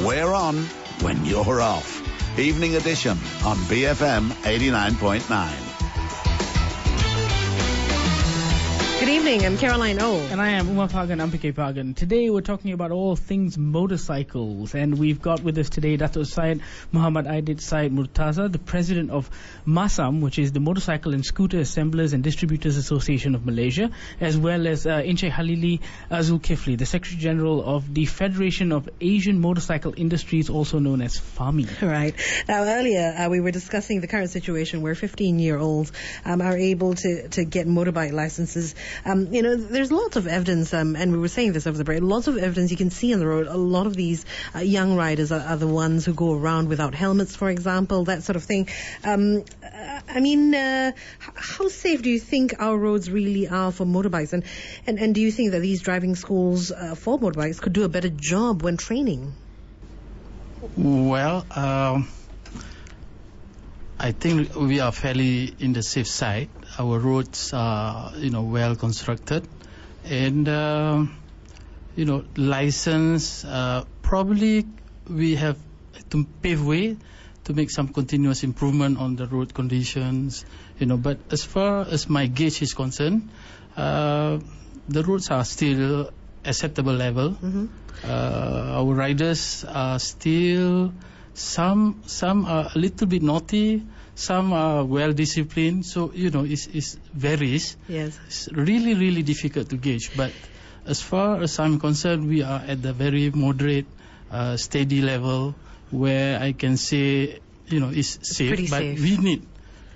We're on when you're off. Evening Edition on BFM 89.9. Good evening, I'm Caroline O. And I am Umar Pagan, Ampike Pagan. Today we're talking about all things motorcycles, and we've got with us today Dato Syed Mohamad Aidid Syed Murtaza, the president of MASAAM, which is the Motorcycle and Scooter Assemblers and Distributors Association of Malaysia, as well as Encik Khalili Zulkifli, the Secretary General of the Federation of Asian Motorcycle Industries, also known as FAMI. Right. Now, earlier we were discussing the current situation where 15-year-olds are able to get motorbike licenses. There's lots of evidence, and we were saying this over the break, lots of evidence you can see on the road. A lot of these young riders are the ones who go around without helmets, for example, that sort of thing. How safe do you think our roads really are for motorbikes? And do you think that these driving schools for motorbikes could do a better job when training? Well, I think we are fairly in the safe side. Our roads are, well constructed, and license. Probably we have to pave way to make some continuous improvement on the road conditions. But as far as my gauge is concerned, the roads are still acceptable level. Mm-hmm. Our riders are still some are a little bit naughty. Some are well disciplined, so it varies. Yes, it's really, really difficult to gauge. But as far as I'm concerned, we are at the very moderate, steady level where I can say, it's safe. But safe. We need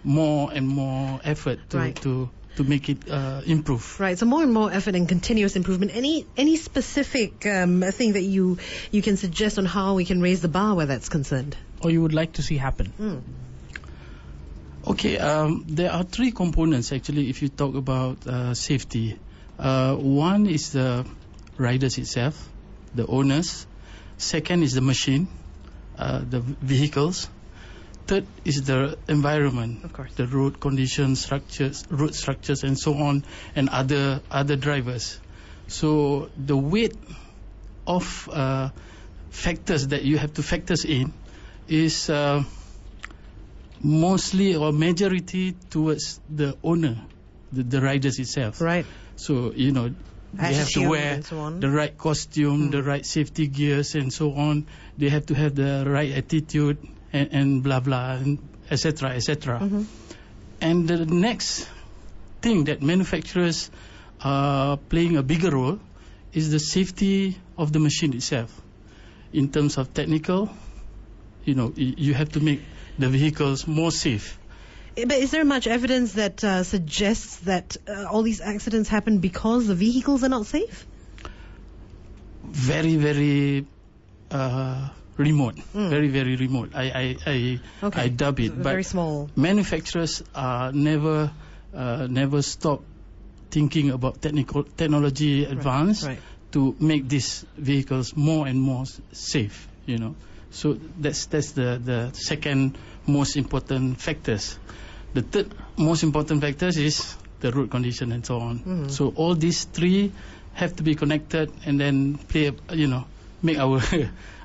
more and more effort to make it improve. Right. So more and more effort and continuous improvement. Any specific thing that you can suggest on how we can raise the bar where that's concerned, or you would like to see happen? Okay, there are three components actually if you talk about safety. One is the riders itself, the owners. Second is the machine, the vehicles. Third is the environment, of course, the road conditions, road structures and so on, and other drivers. So the weight of factors that you have to factor in is mostly or majority towards the owner, the riders itself. Right. So, they have to wear the right costume, the right safety gears and so on. They have to have the right attitude and blah, blah, and et cetera, et cetera. Mm-hmm. And the next thing that manufacturers are playing a bigger role is the safety of the machine itself. In terms of technical, you have to make the vehicles more safe. But is there much evidence that suggests that all these accidents happen because the vehicles are not safe? Very, very remote. Very, very remote. I dub it. But very small. Manufacturers never stop thinking about technology advance to make these vehicles more and more safe. So that's the second most important factors. The third most important factors is the road condition and so on. Mm-hmm. So all these three have to be connected and then make our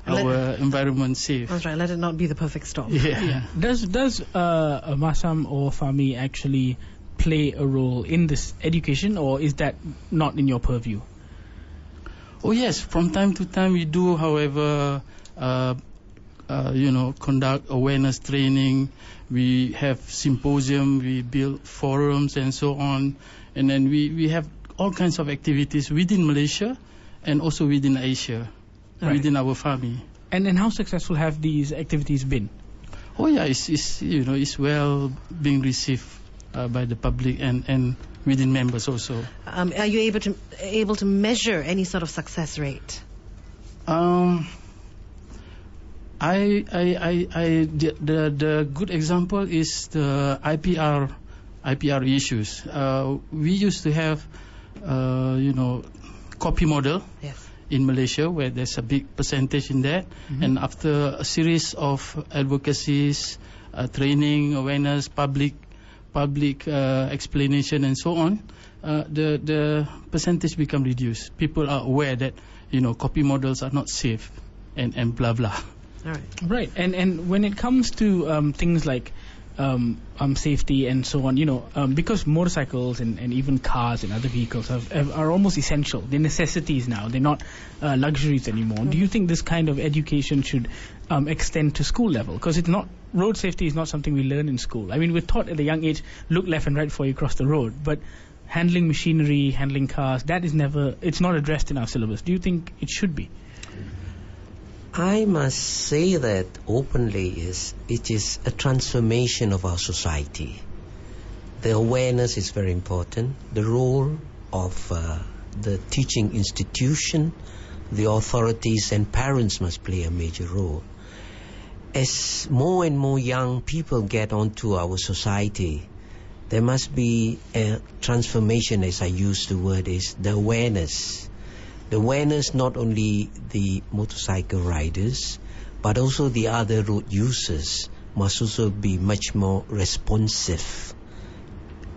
environment safe. That's right. Let it not be the perfect storm. Yeah. Does MASAAM or FAMI actually play a role in this education, or is that not in your purview? Oh yes, from time to time we do, however, conduct awareness training. We have symposium, we build forums and so on. And then we have all kinds of activities within Malaysia and also within Asia, within our FAMI. And how successful have these activities been? Oh yeah, it's well being received by the public and within members also. Are you able to measure any sort of success rate? The good example is the IPR issues. We used to have copy model in Malaysia where there's a big percentage in that, and after a series of advocacies, training, awareness, public explanation and so on, the percentage become reduced. People are aware that copy models are not safe. and blah blah. All right. Right, and when it comes to things like safety and so on, because motorcycles and even cars and other vehicles are almost essential. They're necessities now. They're not luxuries anymore. Mm-hmm. Do you think this kind of education should extend to school level? Because road safety is not something we learn in school. I mean, we're taught at a young age, look left and right before you cross the road, but handling machinery, handling cars, it's not addressed in our syllabus. Do you think it should be? I must say that openly it is a transformation of our society. The awareness is very important. The role of the teaching institution, the authorities and parents must play a major role. As more and more young people get onto our society, there must be a transformation, as I use the word, is the awareness. The awareness, not only the motorcycle riders, but also the other road users must also be much more responsive,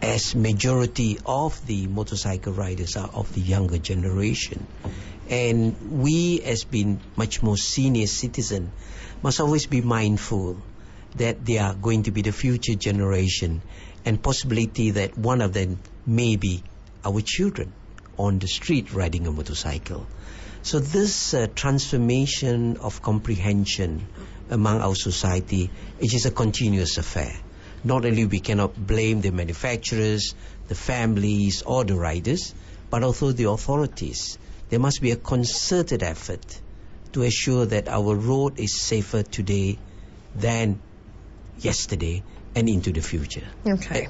as majority of the motorcycle riders are of the younger generation. And we, as being much more senior citizen, must always be mindful that they are going to be the future generation, and possibility that one of them may be our children on the street riding a motorcycle. So this transformation of comprehension among our society, it is a continuous affair. Not only we cannot blame the manufacturers, the families or the riders, but also the authorities. There must be a concerted effort to assure that our road is safer today than yesterday and into the future. Okay.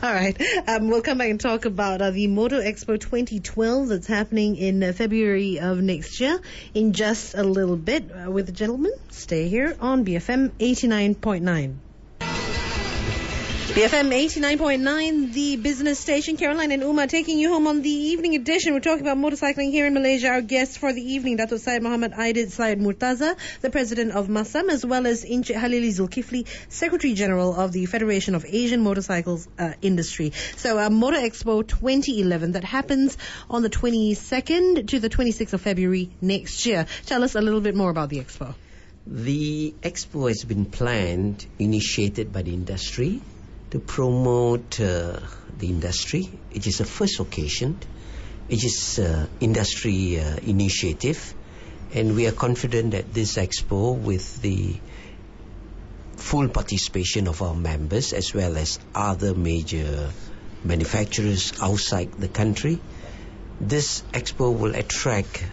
All right. We'll come back and talk about the MotoXpo 2012 that's happening in February of next year in just a little bit with the gentleman. Stay here on BFM 89.9. BFM 89.9, the business station. Caroline and Uma taking you home on the evening edition. We're talking about motorcycling here in Malaysia. Our guests for the evening, Dato Syed Mohamad Aidid, Syed Murtaza, the president of MASAAM, as well as Encik Khalili Zulkifli, Secretary General of the Federation of Asian Motorcycles Industry. So MotoXpo 2011, that happens on the 22nd to the 26th of February next year. Tell us a little bit more about the expo. The expo has been planned, initiated by the industry, to promote the industry. It is a first occasion. It is industry initiative, and we are confident that this expo, with the full participation of our members as well as other major manufacturers outside the country, this expo will attract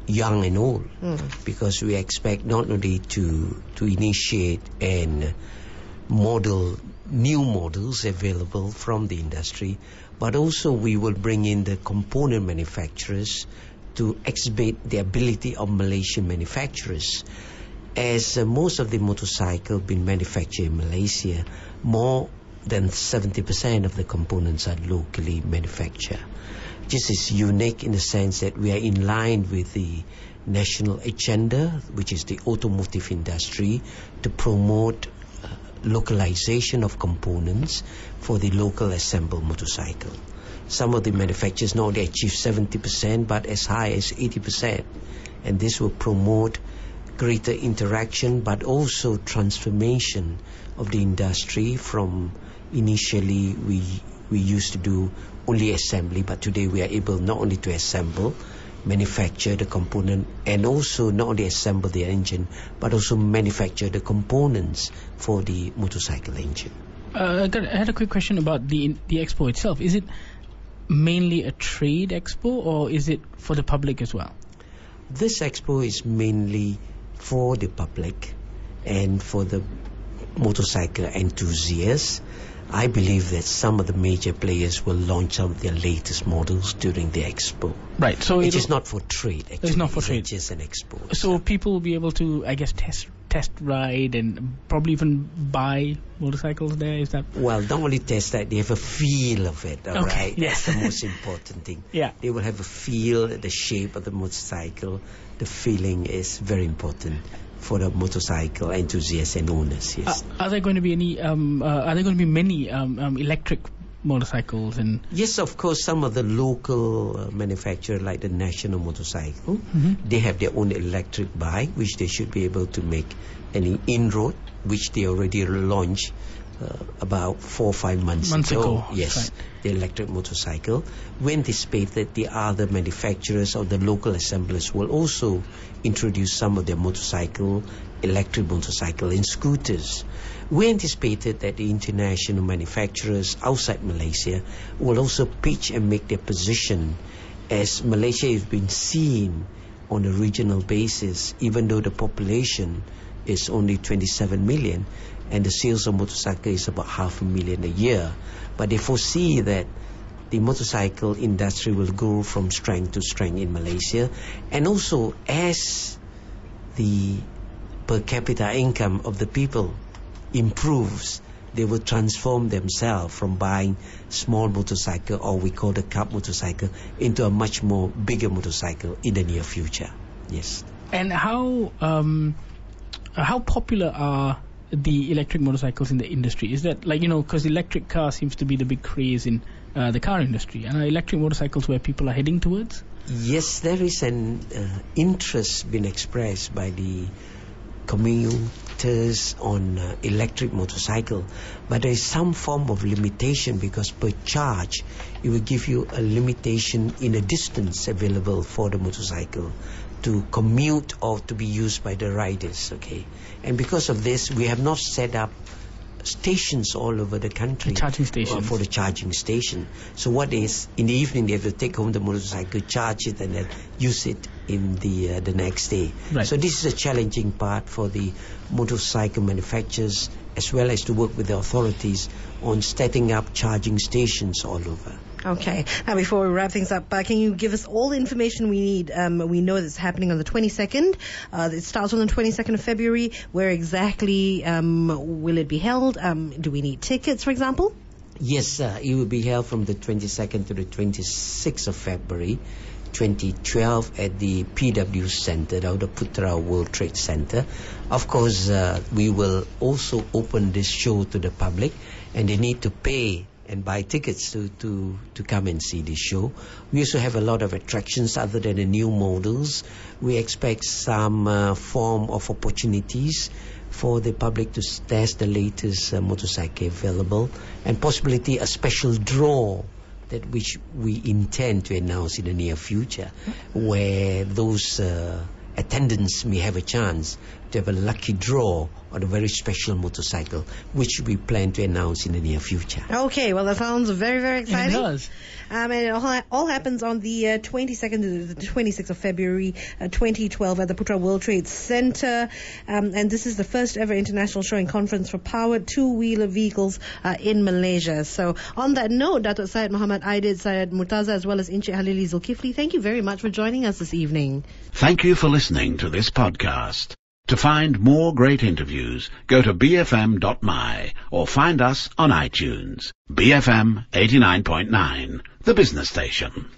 young and old, because we expect not only to initiate and model new models available from the industry, but also we will bring in the component manufacturers to exhibit the ability of Malaysian manufacturers. As most of the motorcycle being manufactured in Malaysia, more than 70% of the components are locally manufactured. This is unique in the sense that we are in line with the national agenda, which is the automotive industry, to promote localization of components for the local assembled motorcycle. Some of the manufacturers not only achieve 70% but as high as 80%, and this will promote greater interaction but also transformation of the industry. From initially we used to do only assembly, but today we are able not only to assemble, manufacture the component, and also not only assemble the engine but also manufacture the components for the motorcycle engine. I had a quick question about the expo itself. Is it mainly a trade expo, or is it for the public as well? This expo is mainly for the public and for the motorcycle enthusiasts. I believe that some of the major players will launch some of their latest models during the expo. Right. So it is not for trade, actually. It's not for trade. It's just an expo. So people will be able to, I guess, test ride and probably even buy motorcycles there. Is that? Well, not only test that, they have a feel of it. All okay, right. Yes. That's the most important thing. Yeah. They will have a feel, the shape of the motorcycle. The feeling is very important for the motorcycle enthusiasts and owners. Yes. Are there going to be any? Are there going to be many electric motorcycles and... Yes, of course, some of the local manufacturers like the National Motorcycle, they have their own electric bike, which they should be able to make any inroad, which they already launched about 4 or 5 months ago. Yes, right. The electric motorcycle. We anticipate that the other manufacturers or the local assemblers will also introduce some of their electric motorcycle and scooters. We anticipated that the international manufacturers outside Malaysia will also pitch and make their position, as Malaysia has been seen on a regional basis, even though the population is only 27 million and the sales of motorcycle is about 500,000 a year. But they foresee that the motorcycle industry will grow from strength to strength in Malaysia, and also as the per capita income of the people improves, they will transform themselves from buying small motorcycle, or we call the cub motorcycle, into a much more bigger motorcycle in the near future. Yes. And how popular are the electric motorcycles in the industry? Is that, like, because electric car seems to be the big craze in the car industry, and are electric motorcycles where people are heading towards? Yes, there is an interest being expressed by the commuters on electric motorcycle, but there is some form of limitation, because per charge it will give you a limitation in the distance available for the motorcycle to commute or to be used by the riders. Okay, and because of this, we have not set up stations all over the country, charging stations for the charging station. So what is, in the evening they have to take home the motorcycle, charge it, and then use it in the next day. Right. So this is a challenging part for the motorcycle manufacturers, as well as to work with the authorities on setting up charging stations all over. Okay. Now, before we wrap things up, can you give us all the information we need? We know it's happening on the 22nd. It starts on the 22nd of February. Where exactly will it be held? Do we need tickets, for example? Yes, it will be held from the 22nd to the 26th of February 2012 at the PW Center, the Putra World Trade Center. Of course, we will also open this show to the public, and they need to pay and buy tickets to come and see this show. We also have a lot of attractions other than the new models. We expect some form of opportunities for the public to test the latest motorcycle available, and possibility a special draw that which we intend to announce in the near future, where those attendants may have a chance to have a lucky draw on a very special motorcycle, which we plan to announce in the near future. Okay, well, that sounds very, very exciting. It does. And it all happens on the 22nd to the 26th of February 2012 at the Putra World Trade Center. And this is the first ever international showing conference for powered two-wheeler vehicles in Malaysia. So on that note, Dato Syed Mohamad Aidid, Syed Murtaza, as well as Encik Khalili Zulkifli, thank you very much for joining us this evening. Thank you for listening to this podcast. To find more great interviews, go to bfm.my or find us on iTunes. BFM 89.9, the business station.